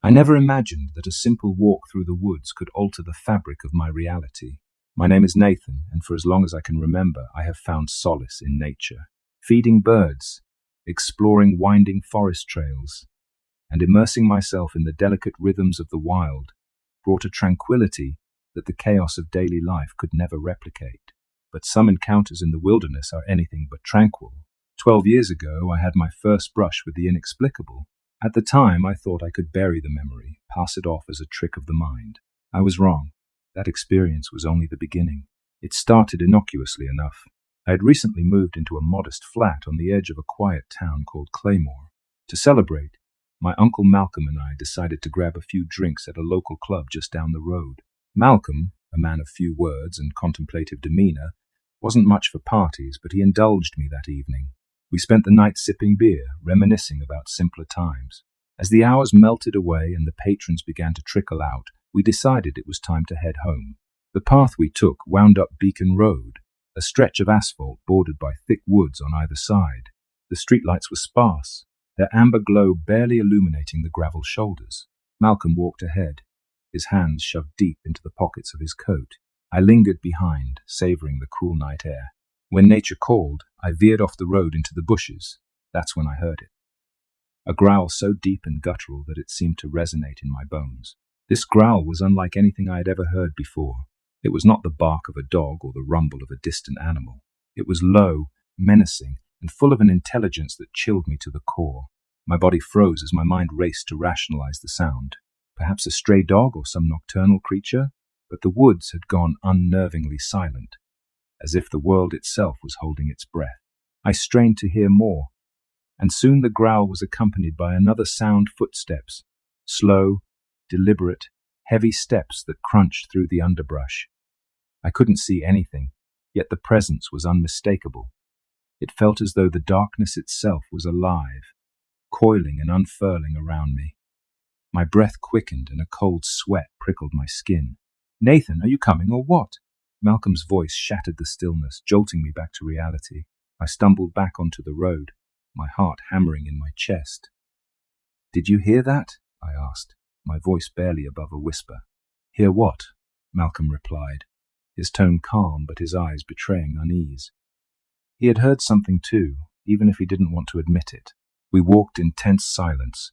I never imagined that a simple walk through the woods could alter the fabric of my reality. My name is Nathan, and for as long as I can remember, I have found solace in nature. Feeding birds, exploring winding forest trails, and immersing myself in the delicate rhythms of the wild brought a tranquility that the chaos of daily life could never replicate. But some encounters in the wilderness are anything but tranquil. 12 years ago, I had my first brush with the inexplicable. At the time, I thought I could bury the memory, pass it off as a trick of the mind. I was wrong. That experience was only the beginning. It started innocuously enough. I had recently moved into a modest flat on the edge of a quiet town called Claymore. To celebrate, my Uncle Malcolm and I decided to grab a few drinks at a local club just down the road. Malcolm, a man of few words and contemplative demeanor, wasn't much for parties, but he indulged me that evening. We spent the night sipping beer, reminiscing about simpler times. As the hours melted away and the patrons began to trickle out, we decided it was time to head home. The path we took wound up Beacon Road, a stretch of asphalt bordered by thick woods on either side. The streetlights were sparse, their amber glow barely illuminating the gravel shoulders. Malcolm walked ahead, his hands shoved deep into the pockets of his coat. I lingered behind, savoring the cool night air. When nature called, I veered off the road into the bushes. That's when I heard it. A growl so deep and guttural that it seemed to resonate in my bones. This growl was unlike anything I had ever heard before. It was not the bark of a dog or the rumble of a distant animal. It was low, menacing, and full of an intelligence that chilled me to the core. My body froze as my mind raced to rationalize the sound. Perhaps a stray dog or some nocturnal creature? But the woods had gone unnervingly silent, as if the world itself was holding its breath. I strained to hear more, and soon the growl was accompanied by another sound: footsteps, slow, deliberate, heavy steps that crunched through the underbrush. I couldn't see anything, yet the presence was unmistakable. It felt as though the darkness itself was alive, coiling and unfurling around me. My breath quickened and a cold sweat prickled my skin. "Nathan, are you coming or what?" Malcolm's voice shattered the stillness, jolting me back to reality. I stumbled back onto the road, my heart hammering in my chest. "Did you hear that?" I asked, my voice barely above a whisper. "Hear what?" Malcolm replied, his tone calm but his eyes betraying unease. He had heard something too, even if he didn't want to admit it. We walked in tense silence,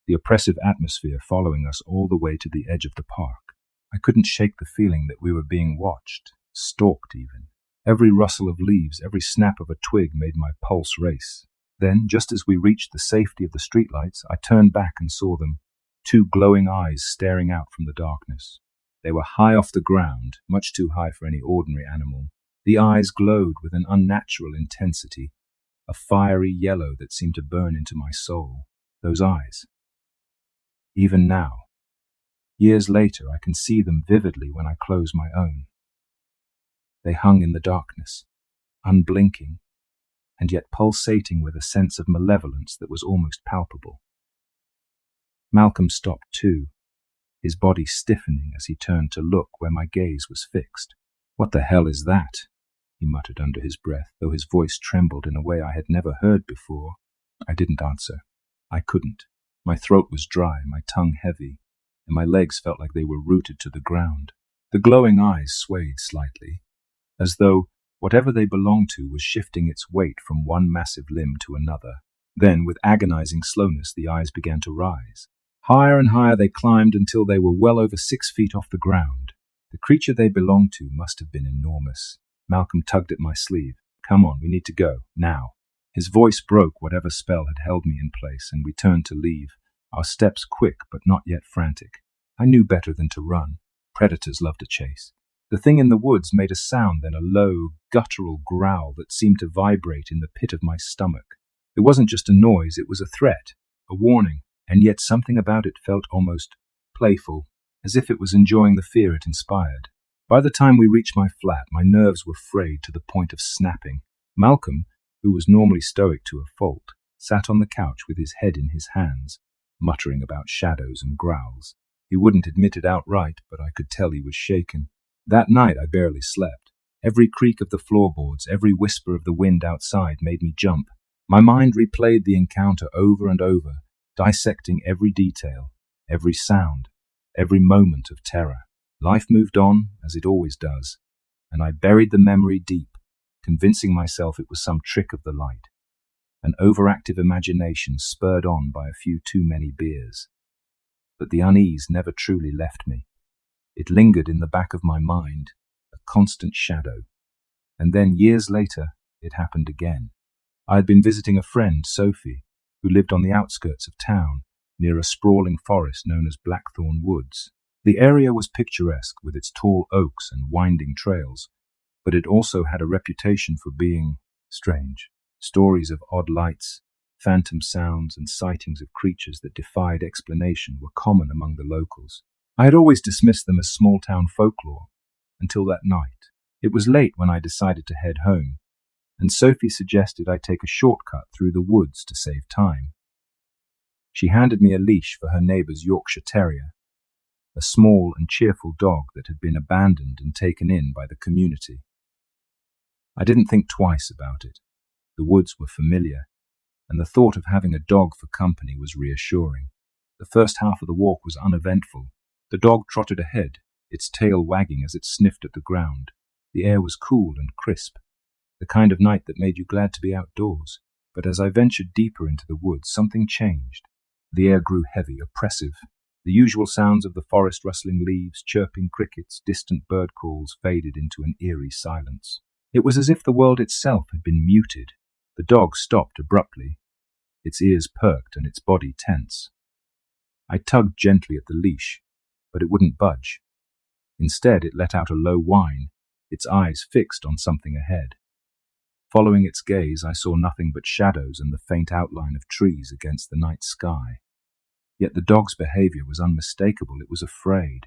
the oppressive atmosphere following us all the way to the edge of the park. I couldn't shake the feeling that we were being watched, stalked even. Every rustle of leaves, every snap of a twig made my pulse race. Then, just as we reached the safety of the streetlights, I turned back and saw them, two glowing eyes staring out from the darkness. They were high off the ground, much too high for any ordinary animal. The eyes glowed with an unnatural intensity, a fiery yellow that seemed to burn into my soul. Those eyes. Even now, years later, I can see them vividly when I close my own. They hung in the darkness, unblinking, and yet pulsating with a sense of malevolence that was almost palpable. Malcolm stopped too, his body stiffening as he turned to look where my gaze was fixed. "What the hell is that?" he muttered under his breath, though his voice trembled in a way I had never heard before. I didn't answer. I couldn't. My throat was dry, my tongue heavy, and my legs felt like they were rooted to the ground. The glowing eyes swayed slightly, as though whatever they belonged to was shifting its weight from one massive limb to another. Then, with agonizing slowness, the eyes began to rise. Higher and higher they climbed until they were well over 6 feet off the ground. The creature they belonged to must have been enormous. Malcolm tugged at my sleeve. "Come on, we need to go, now." His voice broke whatever spell had held me in place, and we turned to leave, our steps quick but not yet frantic. I knew better than to run. Predators love to chase. The thing in the woods made a sound, then a low, guttural growl that seemed to vibrate in the pit of my stomach. It wasn't just a noise, it was a threat, a warning, and yet something about it felt almost playful, as if it was enjoying the fear it inspired. By the time we reached my flat, my nerves were frayed to the point of snapping. Malcolm, who was normally stoic to a fault, sat on the couch with his head in his hands, muttering about shadows and growls. He wouldn't admit it outright, but I could tell he was shaken. That night I barely slept. Every creak of the floorboards, every whisper of the wind outside made me jump. My mind replayed the encounter over and over, dissecting every detail. every sound, every moment of terror. Life moved on, as it always does, and I buried the memory deep, convincing myself it was some trick of the light, an overactive imagination spurred on by a few too many beers. But the unease never truly left me. It lingered in the back of my mind, a constant shadow. And then, years later, it happened again. I had been visiting a friend, Sophie, who lived on the outskirts of town, near a sprawling forest known as Blackthorn Woods. The area was picturesque with its tall oaks and winding trails, but it also had a reputation for being strange. Stories of odd lights, phantom sounds, and sightings of creatures that defied explanation were common among the locals. I had always dismissed them as small-town folklore, until that night. It was late when I decided to head home, and Sophie suggested I take a shortcut through the woods to save time. She handed me a leash for her neighbour's Yorkshire Terrier, a small and cheerful dog that had been abandoned and taken in by the community. I didn't think twice about it. The woods were familiar, and the thought of having a dog for company was reassuring. The first half of the walk was uneventful. The dog trotted ahead, its tail wagging as it sniffed at the ground. The air was cool and crisp, the kind of night that made you glad to be outdoors. But as I ventured deeper into the woods, something changed. The air grew heavy, oppressive. The usual sounds of the forest, rustling leaves, chirping crickets, distant bird calls faded into an eerie silence. It was as if the world itself had been muted. The dog stopped abruptly, its ears perked and its body tense. I tugged gently at the leash, but it wouldn't budge. Instead, it let out a low whine, its eyes fixed on something ahead. Following its gaze, I saw nothing but shadows and the faint outline of trees against the night sky. Yet the dog's behavior was unmistakable. It was afraid.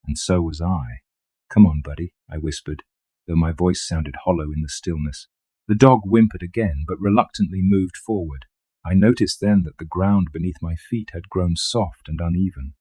And so was I. "Come on, buddy," I whispered, though my voice sounded hollow in the stillness. The dog whimpered again, but reluctantly moved forward. I noticed then that the ground beneath my feet had grown soft and uneven,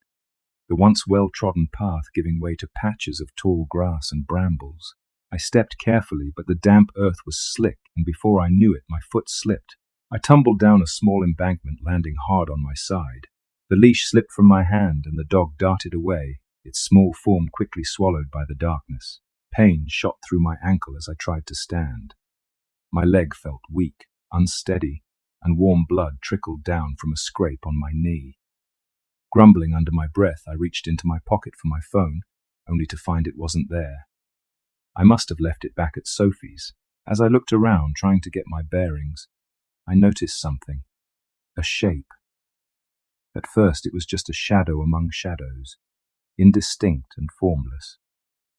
the once well-trodden path giving way to patches of tall grass and brambles. I stepped carefully, but the damp earth was slick, and before I knew it, my foot slipped. I tumbled down a small embankment, landing hard on my side. The leash slipped from my hand, and the dog darted away, its small form quickly swallowed by the darkness. Pain shot through my ankle as I tried to stand. My leg felt weak, unsteady, and warm blood trickled down from a scrape on my knee. Grumbling under my breath, I reached into my pocket for my phone, only to find it wasn't there. I must have left it back at Sophie's. As I looked around, trying to get my bearings, I noticed something. A shape. At first it was just a shadow among shadows, indistinct and formless.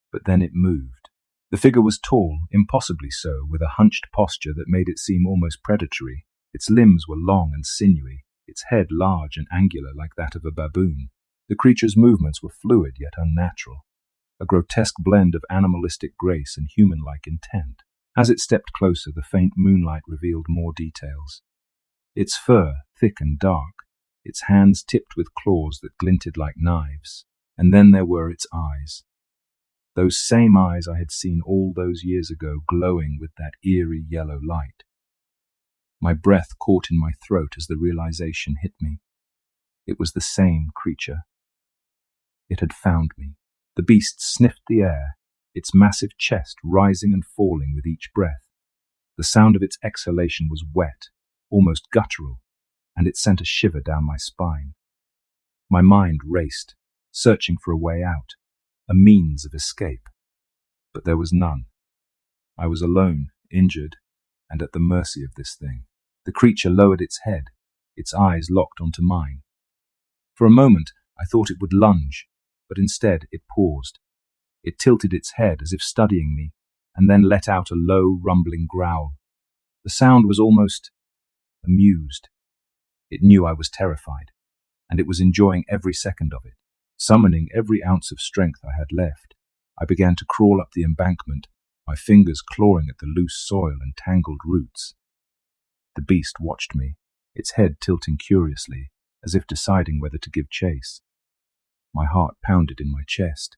But then it moved. The figure was tall, impossibly so, with a hunched posture that made it seem almost predatory. Its limbs were long and sinewy, its head large and angular like that of a baboon. The creature's movements were fluid yet unnatural, a grotesque blend of animalistic grace and human-like intent. As it stepped closer, the faint moonlight revealed more details. Its fur, thick and dark, its hands tipped with claws that glinted like knives, and then there were its eyes. Those same eyes I had seen all those years ago, glowing with that eerie yellow light. My breath caught in my throat as the realization hit me. It was the same creature. It had found me. The beast sniffed the air, its massive chest rising and falling with each breath. The sound of its exhalation was wet, almost guttural, and it sent a shiver down my spine. My mind raced, searching for a way out, a means of escape. But there was none. I was alone, injured, and at the mercy of this thing. The creature lowered its head, its eyes locked onto mine. For a moment, I thought it would lunge, but instead it paused. It tilted its head as if studying me, and then let out a low, rumbling growl. The sound was almost amused. It knew I was terrified, and it was enjoying every second of it. Summoning every ounce of strength I had left, I began to crawl up the embankment, my fingers clawing at the loose soil and tangled roots. The beast watched me, its head tilting curiously, as if deciding whether to give chase. My heart pounded in my chest,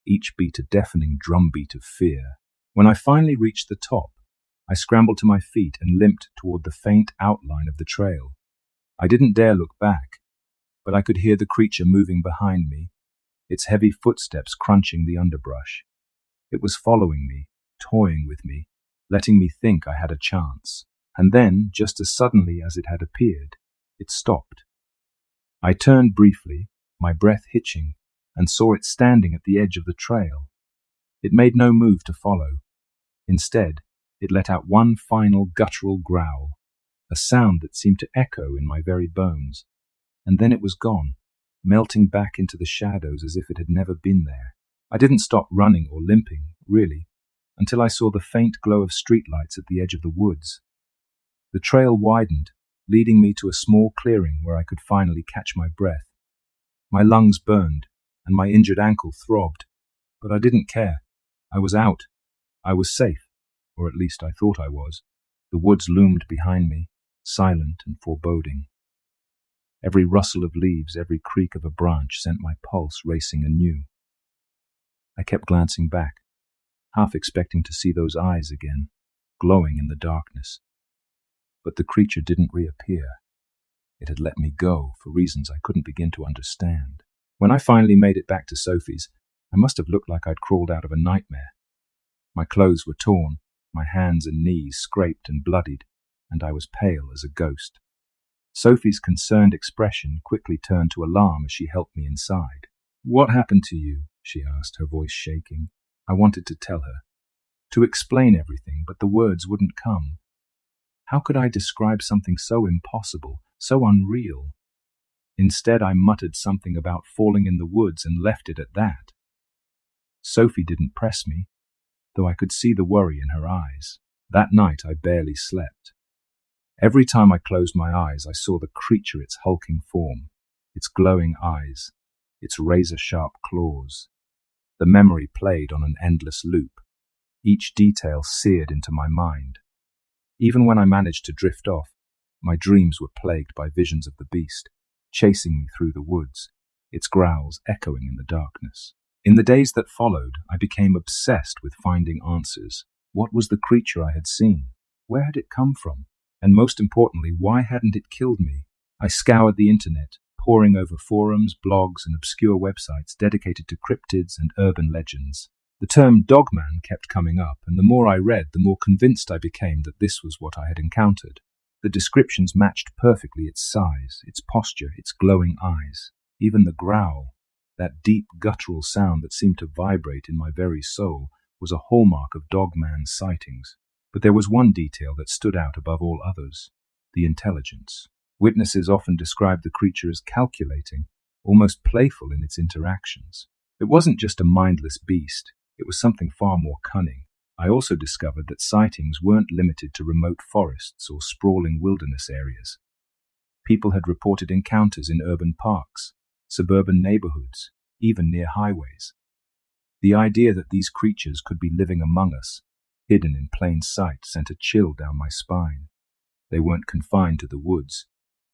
each beat a deafening drumbeat of fear. When I finally reached the top, I scrambled to my feet and limped toward the faint outline of the trail. I didn't dare look back, but I could hear the creature moving behind me, its heavy footsteps crunching the underbrush. It was following me, toying with me, letting me think I had a chance. And then, just as suddenly as it had appeared, it stopped. I turned briefly, my breath hitching, and saw it standing at the edge of the trail. It made no move to follow. Instead, it let out one final guttural growl, a sound that seemed to echo in my very bones. And then it was gone, melting back into the shadows as if it had never been there. I didn't stop running or limping, really, until I saw the faint glow of streetlights at the edge of the woods. The trail widened, leading me to a small clearing where I could finally catch my breath. My lungs burned, and my injured ankle throbbed, but I didn't care. I was out. I was safe, or at least I thought I was. The woods loomed behind me, silent and foreboding. Every rustle of leaves, every creak of a branch sent my pulse racing anew. I kept glancing back, half expecting to see those eyes again, glowing in the darkness. But the creature didn't reappear. It had let me go for reasons I couldn't begin to understand. When I finally made it back to Sophie's, I must have looked like I'd crawled out of a nightmare. My clothes were torn, my hands and knees scraped and bloodied, and I was pale as a ghost. Sophie's concerned expression quickly turned to alarm as she helped me inside. "What happened to you?" she asked, her voice shaking. I wanted to tell her, to explain everything, but the words wouldn't come. How could I describe something so impossible, so unreal? Instead, I muttered something about falling in the woods and left it at that. Sophie didn't press me, though I could see the worry in her eyes. That night I barely slept. Every time I closed my eyes, I saw the creature, its hulking form, its glowing eyes, its razor-sharp claws. The memory played on an endless loop, each detail seared into my mind. Even when I managed to drift off, my dreams were plagued by visions of the beast, chasing me through the woods, its growls echoing in the darkness. In the days that followed, I became obsessed with finding answers. What was the creature I had seen? Where had it come from? And most importantly, why hadn't it killed me? I scoured the internet, poring over forums, blogs, and obscure websites dedicated to cryptids and urban legends. The term dogman kept coming up, and the more I read, the more convinced I became that this was what I had encountered. The descriptions matched perfectly its size, its posture, its glowing eyes. Even the growl, that deep guttural sound that seemed to vibrate in my very soul, was a hallmark of dogman's sightings. But there was one detail that stood out above all others: the intelligence. Witnesses often described the creature as calculating, almost playful in its interactions. It wasn't just a mindless beast, it was something far more cunning. I also discovered that sightings weren't limited to remote forests or sprawling wilderness areas. People had reported encounters in urban parks, suburban neighborhoods, even near highways. The idea that these creatures could be living among us, hidden in plain sight, sent a chill down my spine. They weren't confined to the woods.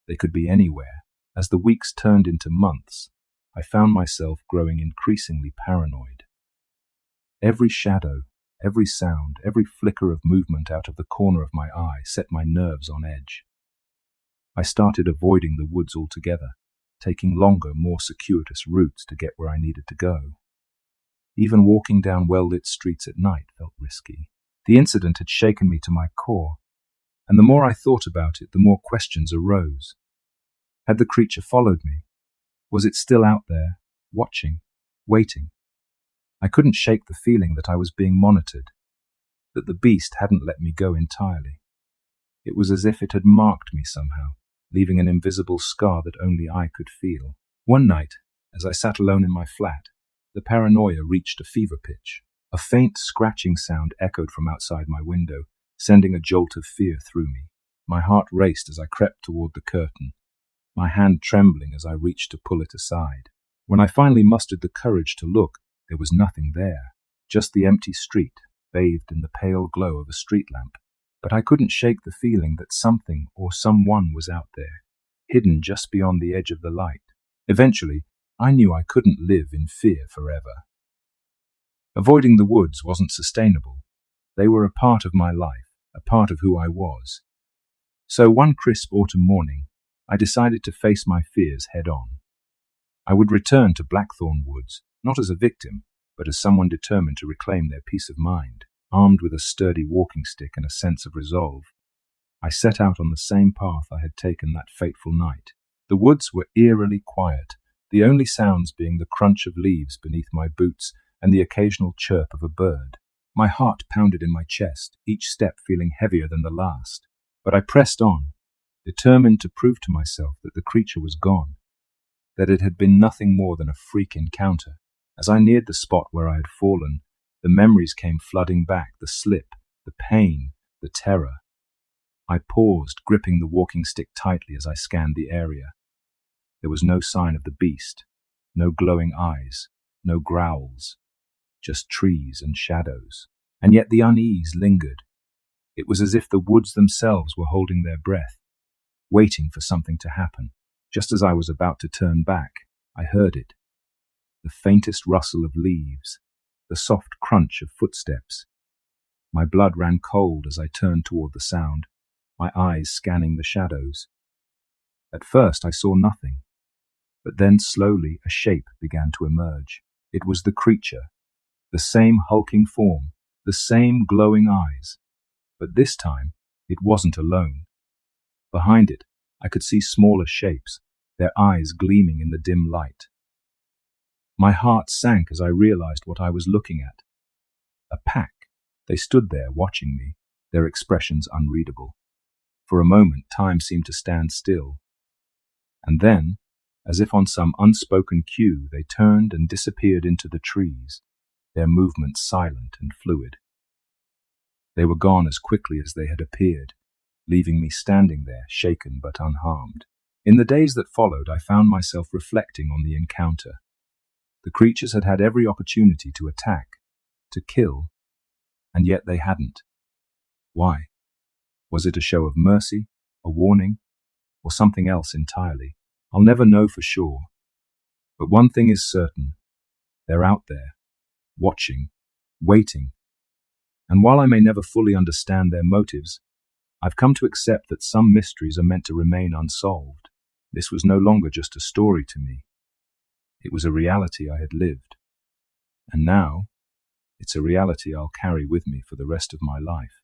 They could be anywhere. As the weeks turned into months, I found myself growing increasingly paranoid. Every shadow, every sound, every flicker of movement out of the corner of my eye set my nerves on edge. I started avoiding the woods altogether, taking longer, more circuitous routes to get where I needed to go. Even walking down well-lit streets at night felt risky. The incident had shaken me to my core, and the more I thought about it, the more questions arose. Had the creature followed me? Was it still out there, watching, waiting? I couldn't shake the feeling that I was being monitored, that the beast hadn't let me go entirely. It was as if it had marked me somehow, leaving an invisible scar that only I could feel. One night, as I sat alone in my flat, the paranoia reached a fever pitch. A faint scratching sound echoed from outside my window, sending a jolt of fear through me. My heart raced as I crept toward the curtain, my hand trembling as I reached to pull it aside. When I finally mustered the courage to look, there was nothing there, just the empty street, bathed in the pale glow of a street lamp. But I couldn't shake the feeling that something or someone was out there, hidden just beyond the edge of the light. Eventually, I knew I couldn't live in fear forever. Avoiding the woods wasn't sustainable. They were a part of my life, a part of who I was. So one crisp autumn morning, I decided to face my fears head on. I would return to Blackthorn Woods, not as a victim, but as someone determined to reclaim their peace of mind. Armed with a sturdy walking stick and a sense of resolve, I set out on the same path I had taken that fateful night. The woods were eerily quiet, the only sounds being the crunch of leaves beneath my boots and the occasional chirp of a bird. My heart pounded in my chest, each step feeling heavier than the last. But I pressed on, determined to prove to myself that the creature was gone, that it had been nothing more than a freak encounter. As I neared the spot where I had fallen, the memories came flooding back, the slip, the pain, the terror. I paused, gripping the walking stick tightly as I scanned the area. There was no sign of the beast, no glowing eyes, no growls, just trees and shadows. And yet the unease lingered. It was as if the woods themselves were holding their breath, waiting for something to happen. Just as I was about to turn back, I heard it. The faintest rustle of leaves, the soft crunch of footsteps. My blood ran cold as I turned toward the sound, my eyes scanning the shadows. At first I saw nothing, but then slowly a shape began to emerge. It was the creature, the same hulking form, the same glowing eyes. But this time, it wasn't alone. Behind it, I could see smaller shapes, their eyes gleaming in the dim light. My heart sank as I realized what I was looking at. A pack. They stood there watching me, their expressions unreadable. For a moment, time seemed to stand still. And then, as if on some unspoken cue, they turned and disappeared into the trees, their movements silent and fluid. They were gone as quickly as they had appeared, leaving me standing there, shaken but unharmed. In the days that followed, I found myself reflecting on the encounter. The creatures had had every opportunity to attack, to kill, and yet they hadn't. Why? Was it a show of mercy, a warning, or something else entirely? I'll never know for sure. But one thing is certain. They're out there, watching, waiting. And while I may never fully understand their motives, I've come to accept that some mysteries are meant to remain unsolved. This was no longer just a story to me. It was a reality I had lived. And now, it's a reality I'll carry with me for the rest of my life.